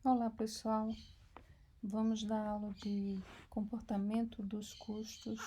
Olá, pessoal. Vamos dar aula de comportamento dos custos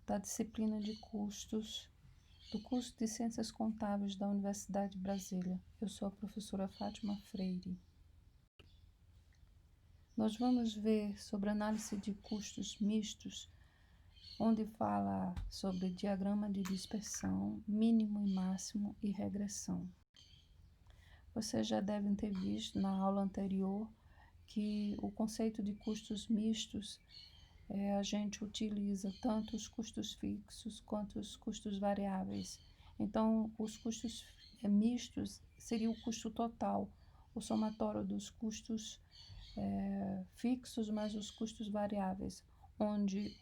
da disciplina de custos do curso de Ciências Contábeis da Universidade de Brasília. Eu sou a professora Fátima Freire. Nós vamos ver sobre análise de custos mistos, onde fala sobre diagrama de dispersão, mínimo e máximo e regressão. Vocês já devem ter visto na aula anterior que o conceito de custos mistos, a gente utiliza tanto os custos fixos quanto os custos variáveis. Então, os custos mistos seria o custo total, o somatório dos custos fixos mais os custos variáveis, onde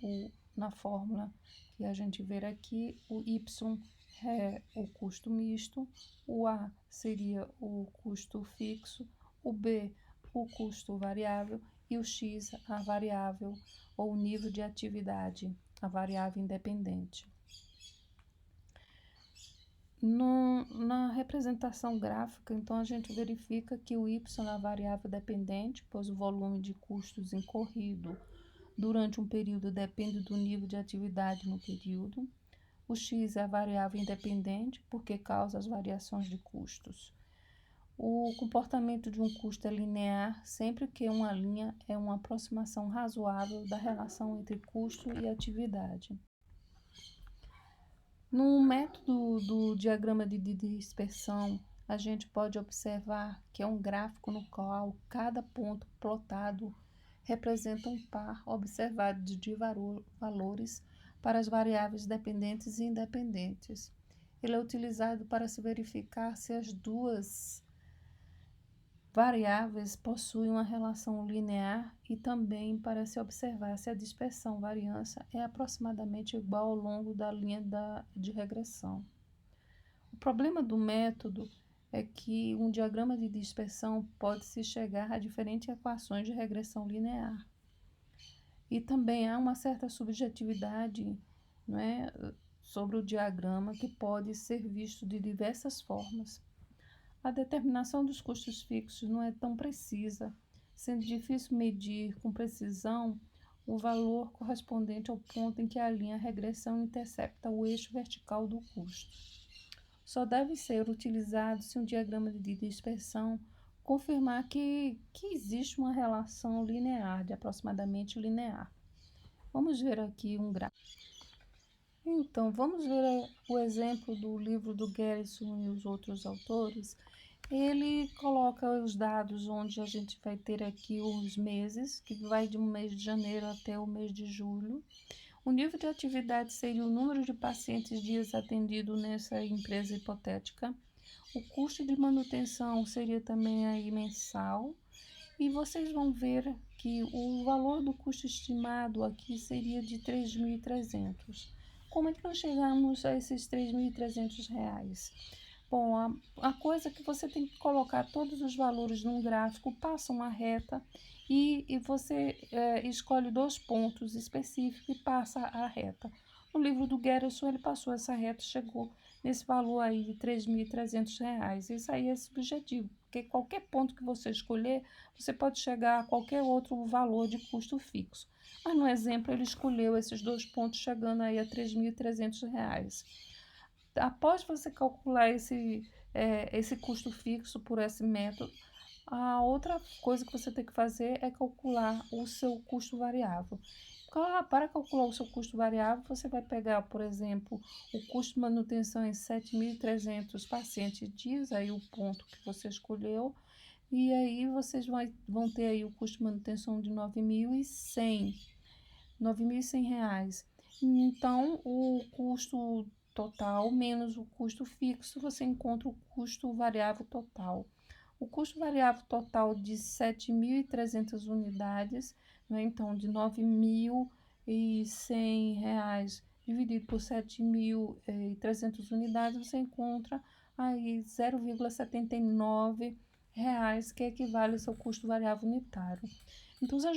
na fórmula que a gente vê aqui, o Y é o custo misto, o A seria o custo fixo, o B o custo variável e o X a variável ou nível de atividade, a variável independente. Na representação gráfica, então, a gente verifica que o Y é a variável dependente, pois o volume de custos incorrido durante um período depende do nível de atividade no período. O X é a variável independente, porque causa as variações de custos. O comportamento de um custo é linear sempre que uma linha é uma aproximação razoável da relação entre custo e atividade. No método do diagrama de dispersão, a gente pode observar que é um gráfico no qual cada ponto plotado representa um par observado de valores para as variáveis dependentes e independentes. Ele é utilizado para se verificar se as duas variáveis possuem uma relação linear e também para se observar se a dispersão variância é aproximadamente igual ao longo da linha de regressão. O problema do método é que um diagrama de dispersão pode-se chegar a diferentes equações de regressão linear. E também há uma certa subjetividade, não é, sobre o diagrama que pode ser visto de diversas formas. A determinação dos custos fixos não é tão precisa, sendo difícil medir com precisão o valor correspondente ao ponto em que a linha regressão intercepta o eixo vertical do custo. Só deve ser utilizado se um diagrama de dispersão confirmar que existe uma relação linear, de aproximadamente linear. Vamos ver aqui um gráfico. Então, vamos ver o exemplo do livro do Garrison e os outros autores. Ele coloca os dados onde a gente vai ter aqui os meses, que vai de um mês de janeiro até o mês de julho. O nível de atividade seria o número de pacientes dias atendidos nessa empresa hipotética. O custo de manutenção seria também aí mensal. E vocês vão ver que o valor do custo estimado aqui seria de R$ 3.300. Como é que nós chegamos a esses R$ 3.300? Bom, a coisa é que você tem que colocar todos os valores num gráfico, passa uma reta e você escolhe 2 pontos específicos e passa a reta. No livro do Garrison, ele passou essa reta, chegou nesse valor aí de R$ 3.300. Isso aí é subjetivo, porque qualquer ponto que você escolher, você pode chegar a qualquer outro valor de custo fixo. Mas no exemplo, ele escolheu esses 2 pontos, chegando aí a R$ 3.300. Após você calcular esse custo fixo por esse método, a outra coisa que você tem que fazer é calcular o seu custo variável. Para calcular o seu custo variável, você vai pegar, por exemplo, o custo de manutenção em 7.300 pacientes dias, aí o ponto que você escolheu, e aí vocês vão ter aí o custo de manutenção de R$ 9.100 reais. Então, o custo total menos o custo fixo, você encontra o custo variável total. O custo variável total de 7.300 unidades, né? Então, de R$ 9.100 dividido por 7.300 unidades, você encontra aí 0,79 reais, que equivale ao seu custo variável unitário. Então, se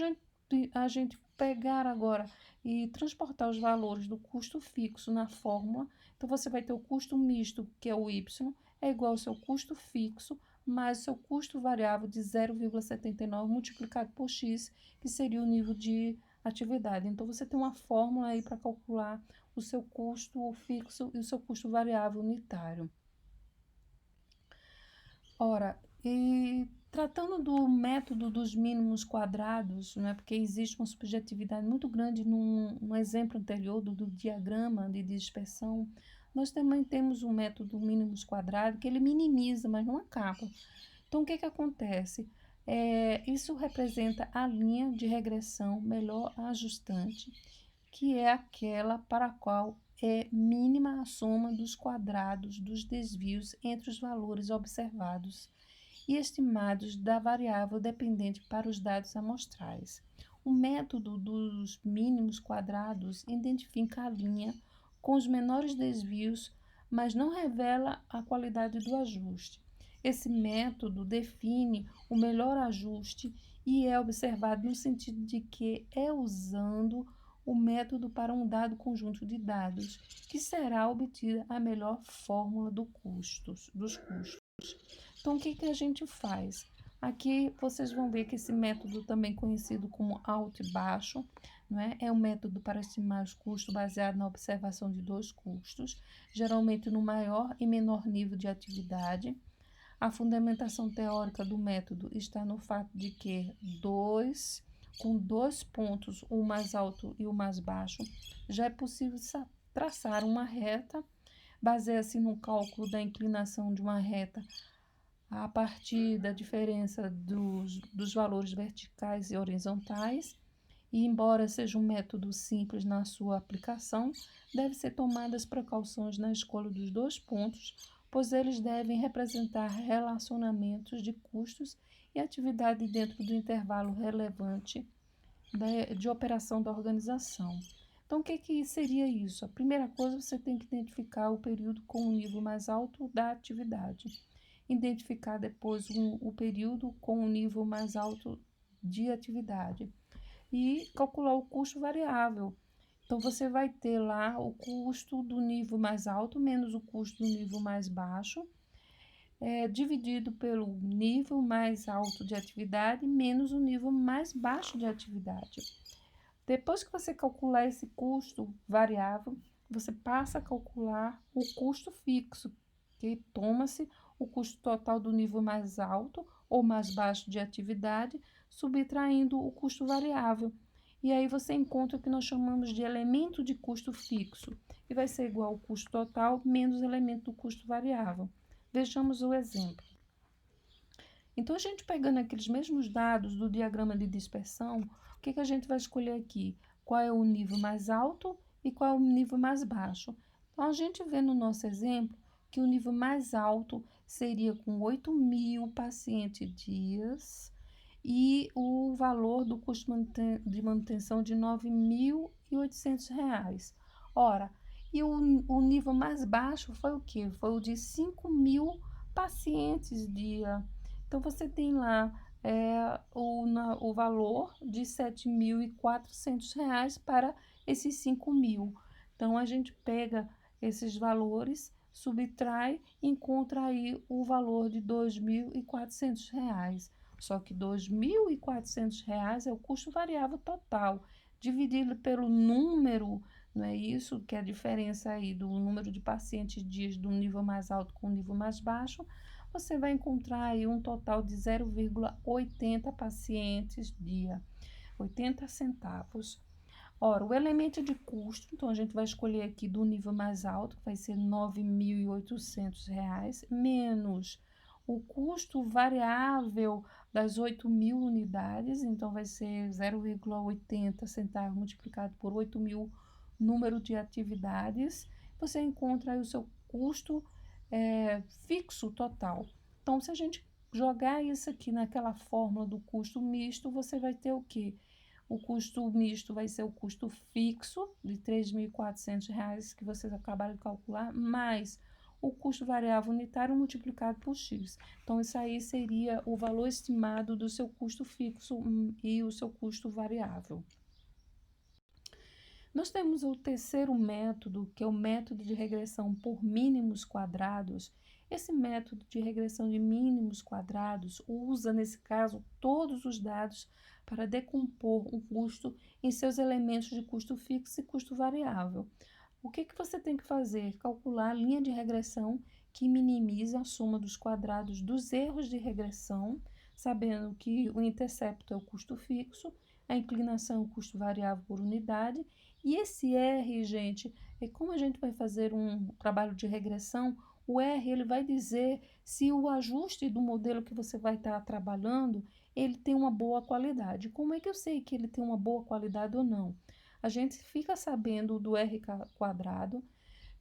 a gente pegar agora e transportar os valores do custo fixo na fórmula, então você vai ter o custo misto, que é o Y, é igual ao seu custo fixo, mais o seu custo variável de 0,79 multiplicado por x, que seria o nível de atividade. Então, você tem uma fórmula aí para calcular o seu custo fixo e o seu custo variável unitário. Ora, e tratando do método dos mínimos quadrados, né, porque existe uma subjetividade muito grande no exemplo anterior do diagrama de dispersão, nós também temos um método mínimos quadrado que ele minimiza, mas não acaba. Então, o que que acontece? Isso representa a linha de regressão melhor ajustante, que é aquela para a qual é mínima a soma dos quadrados dos desvios entre os valores observados e estimados da variável dependente para os dados amostrais. O método dos mínimos quadrados identifica a linha com os menores desvios, mas não revela a qualidade do ajuste. Esse método define o melhor ajuste e é observado no sentido de que é usando o método para um dado conjunto de dados que será obtida a melhor fórmula dos custos. Então, o que que a gente faz? Aqui vocês vão ver que esse método, também conhecido como alto e baixo, né, é um método para estimar os custos baseado na observação de dois custos, geralmente no maior e menor nível de atividade. A fundamentação teórica do método está no fato de que com dois pontos, o mais alto e o mais baixo, já é possível traçar uma reta, baseia-se no cálculo da inclinação de uma reta a partir da diferença dos valores verticais e horizontais, e embora seja um método simples na sua aplicação, deve ser tomadas precauções na escolha dos dois pontos, pois eles devem representar relacionamentos de custos e atividade dentro do intervalo relevante de operação da organização. Então, o que seria isso? A primeira coisa, você tem que identificar o período com o nível mais alto da atividade. Identificar depois o período com o nível mais alto de atividade. E calcular o custo variável. Então, você vai ter lá o custo do nível mais alto menos o custo do nível mais baixo, dividido pelo nível mais alto de atividade menos o nível mais baixo de atividade. Depois que você calcular esse custo variável, você passa a calcular o custo fixo, que toma-se o custo total do nível mais alto ou mais baixo de atividade, subtraindo o custo variável. E aí você encontra o que nós chamamos de elemento de custo fixo, e vai ser igual ao custo total menos o elemento do custo variável. Vejamos o exemplo. Então, a gente pegando aqueles mesmos dados do diagrama de dispersão, o que a gente vai escolher aqui? Qual é o nível mais alto e qual é o nível mais baixo? Então, a gente vê no nosso exemplo que o nível mais alto seria com 8.000 pacientes dias e o valor do custo de manutenção de R$ 9.800. Ora, e o nível mais baixo foi o quê? Foi o de 5.000 pacientes dia. Então, você tem lá o valor de R$ 7.400 para esses 5.000. Então, a gente pega esses valores, subtrai e encontra aí o valor de R$ 2.400. Só que R$ 2.400 é o custo variável total, dividido pelo número, não é isso? Que é a diferença aí do número de pacientes dias do nível mais alto com o nível mais baixo. Você vai encontrar aí um total de 0,80 pacientes dia, 80 centavos. Ora, o elemento de custo, então a gente vai escolher aqui do nível mais alto, que vai ser R$ 9.800, menos o custo variável das 8.000 unidades, então vai ser 0,80 centavos multiplicado por 8.000 número de atividades. Você encontra aí o seu custo fixo total. Então, se a gente jogar isso aqui naquela fórmula do custo misto, você vai ter o quê? O custo misto vai ser o custo fixo de R$ 3.400 que vocês acabaram de calcular, mais o custo variável unitário multiplicado por x. Então, isso aí seria o valor estimado do seu custo fixo e o seu custo variável. Nós temos o terceiro método, que é o método de regressão por mínimos quadrados. Esse método de regressão de mínimos quadrados usa, nesse caso, todos os dados para decompor um custo em seus elementos de custo fixo e custo variável. O que você tem que fazer? Calcular a linha de regressão que minimiza a soma dos quadrados dos erros de regressão, sabendo que o intercepto é o custo fixo, a inclinação é o custo variável por unidade, e esse R, gente, é como a gente vai fazer um trabalho de regressão, o R ele vai dizer se o ajuste do modelo que você vai estar trabalhando, ele tem uma boa qualidade. Como é que eu sei que ele tem uma boa qualidade ou não? A gente fica sabendo do R quadrado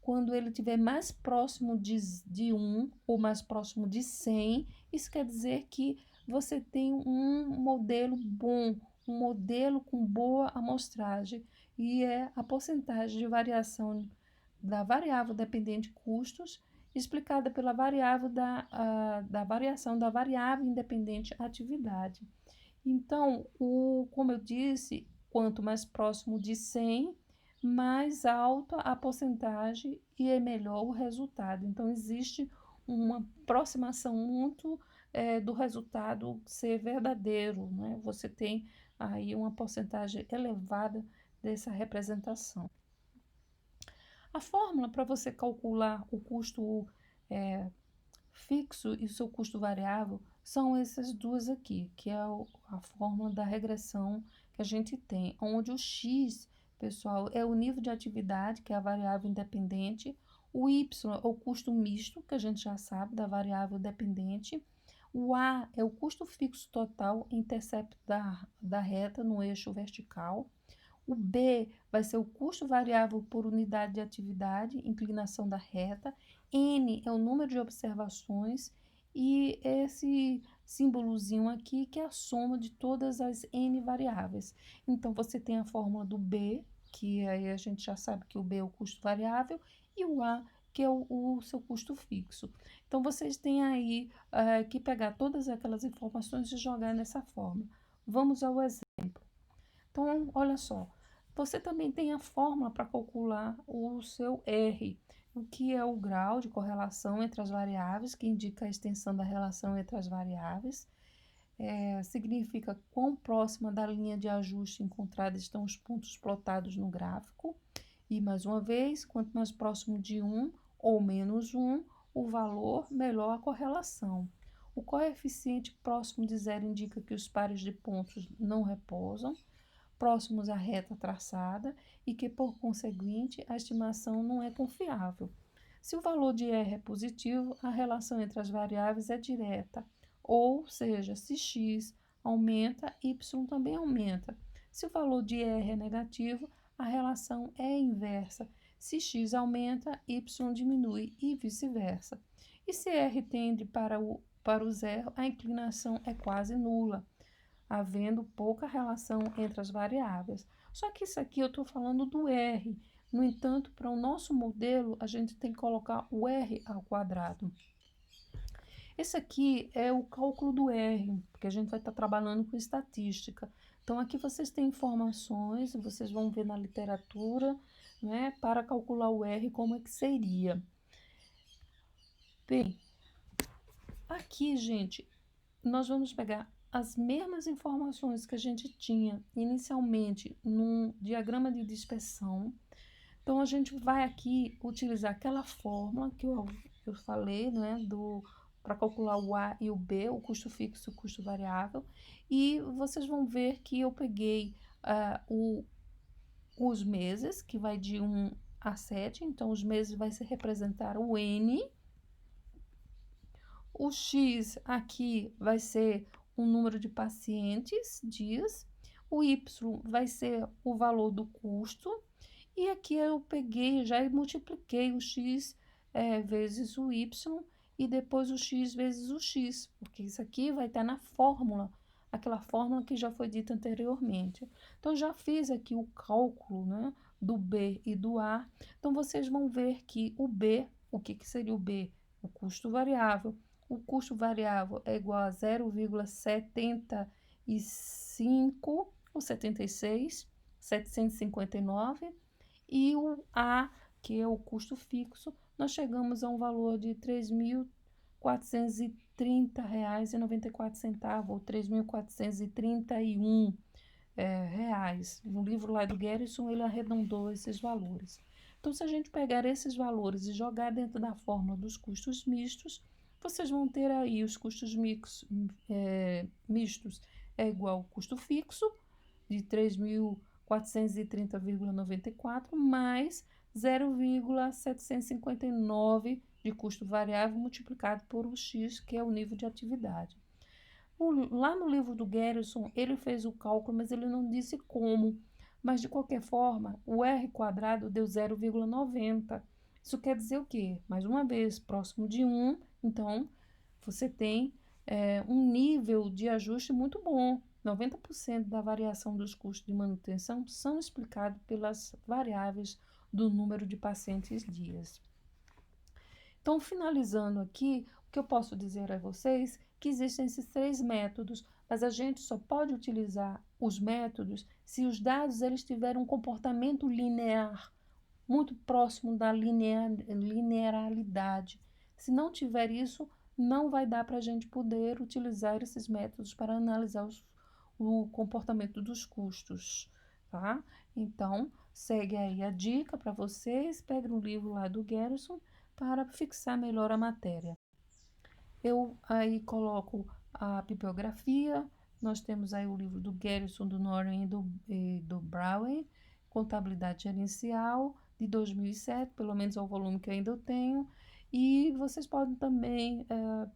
quando ele estiver mais próximo de 1 ou mais próximo de 100. Isso quer dizer que você tem um modelo bom, um modelo com boa amostragem, e é a porcentagem de variação da variável dependente de custos explicada pela variável da variação da variável independente atividade. Então, como eu disse, quanto mais próximo de 100, mais alta a porcentagem e é melhor o resultado. Então, existe uma aproximação muito do resultado ser verdadeiro, né? Você tem aí uma porcentagem elevada dessa representação. A fórmula para você calcular o custo fixo e o seu custo variável são essas duas aqui, que é a fórmula da regressão que a gente tem, onde o x, pessoal, é o nível de atividade, que é a variável independente, o y é o custo misto, que a gente já sabe, da variável dependente, o a é o custo fixo total, intercepto da reta no eixo vertical, o B vai ser o custo variável por unidade de atividade, inclinação da reta. N é o número de observações. E esse símbolozinho aqui, que é a soma de todas as N variáveis. Então, você tem a fórmula do B, que aí a gente já sabe que o B é o custo variável, e o A, que é o seu custo fixo. Então, vocês têm aí que pegar todas aquelas informações e jogar nessa fórmula. Vamos ao exemplo. Então, olha só, você também tem a fórmula para calcular o seu R, o que é o grau de correlação entre as variáveis, que indica a extensão da relação entre as variáveis. Significa quão próxima da linha de ajuste encontrada estão os pontos plotados no gráfico. E, mais uma vez, quanto mais próximo de 1 ou menos 1, o valor, melhor a correlação. O coeficiente próximo de zero indica que os pares de pontos não repousam próximos à reta traçada e que, por conseguinte, a estimação não é confiável. Se o valor de R é positivo, a relação entre as variáveis é direta, ou seja, se x aumenta, y também aumenta. Se o valor de R é negativo, a relação é inversa. Se x aumenta, y diminui e vice-versa. E se R tende para o zero, a inclinação é quase nula, havendo pouca relação entre as variáveis. Só que isso aqui eu estou falando do R. No entanto, para o nosso modelo, a gente tem que colocar o R ao quadrado. Esse aqui é o cálculo do R, porque a gente vai estar trabalhando com estatística. Então, aqui vocês têm informações, vocês vão ver na literatura, né, para calcular o R, como é que seria. Bem, aqui, gente, nós vamos pegar as mesmas informações que a gente tinha inicialmente no diagrama de dispersão. Então, a gente vai aqui utilizar aquela fórmula que eu falei, né, para calcular o A e o B, o custo fixo e o custo variável. E vocês vão ver que eu peguei os meses, que vai de 1 a 7. Então, os meses vai se representar o N. O X aqui vai ser o número de pacientes, dias. O Y vai ser o valor do custo. E aqui eu peguei, já multipliquei o X vezes o Y e depois o X vezes o X, porque isso aqui vai estar na fórmula, aquela fórmula que já foi dita anteriormente. Então, já fiz aqui o cálculo, né, do B e do A. Então, vocês vão ver que o B, o que seria o B? O custo variável. O custo variável é igual a 0,75 ou 76, 759. E o A, que é o custo fixo, nós chegamos a um valor de 3.000 R$ 3.430,94, ou 3.431 reais. No livro lá do Gerson, ele arredondou esses valores. Então, se a gente pegar esses valores e jogar dentro da fórmula dos custos mistos, vocês vão ter aí os custos mistos é igual ao custo fixo de 3.430,94 mais 0,759 de custo variável multiplicado por o X, que é o nível de atividade. Lá no livro do Gerson, ele fez o cálculo, mas ele não disse como. Mas, de qualquer forma, o R quadrado deu 0,90. Isso quer dizer o quê? Mais uma vez, próximo de 1, então, você tem um nível de ajuste muito bom. 90% da variação dos custos de manutenção são explicados pelas variáveis do número de pacientes dias. Então, finalizando aqui, o que eu posso dizer a vocês que existem esses 3 métodos, mas a gente só pode utilizar os métodos se os dados eles tiverem um comportamento linear, muito próximo da linearidade. Se não tiver isso, não vai dar para a gente poder utilizar esses métodos para analisar o comportamento dos custos, tá? Então, segue aí a dica para vocês, pegue um livro lá do Gerson para fixar melhor a matéria. Eu aí coloco a bibliografia, nós temos aí o livro do Gerson, do Noren e do Brown, Contabilidade Gerencial, de 2007, pelo menos é o volume que ainda eu tenho, e vocês podem também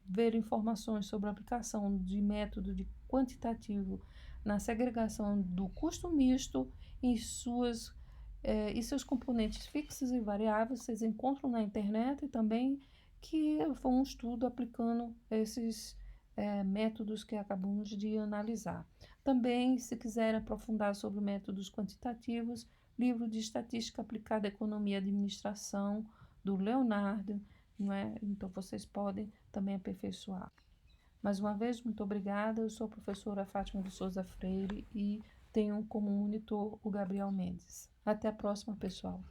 ver informações sobre a aplicação de método de quantitativo na segregação do custo misto e seus componentes fixos e variáveis, vocês encontram na internet e também que foi um estudo aplicando esses métodos que acabamos de analisar. Também, se quiser aprofundar sobre métodos quantitativos, livro de Estatística Aplicada à Economia e Administração, do Leonardo, não é? Então, vocês podem também aperfeiçoar. Mais uma vez, muito obrigada. Eu sou a professora Fátima de Souza Freire e tenho como monitor o Gabriel Mendes. Até a próxima, pessoal.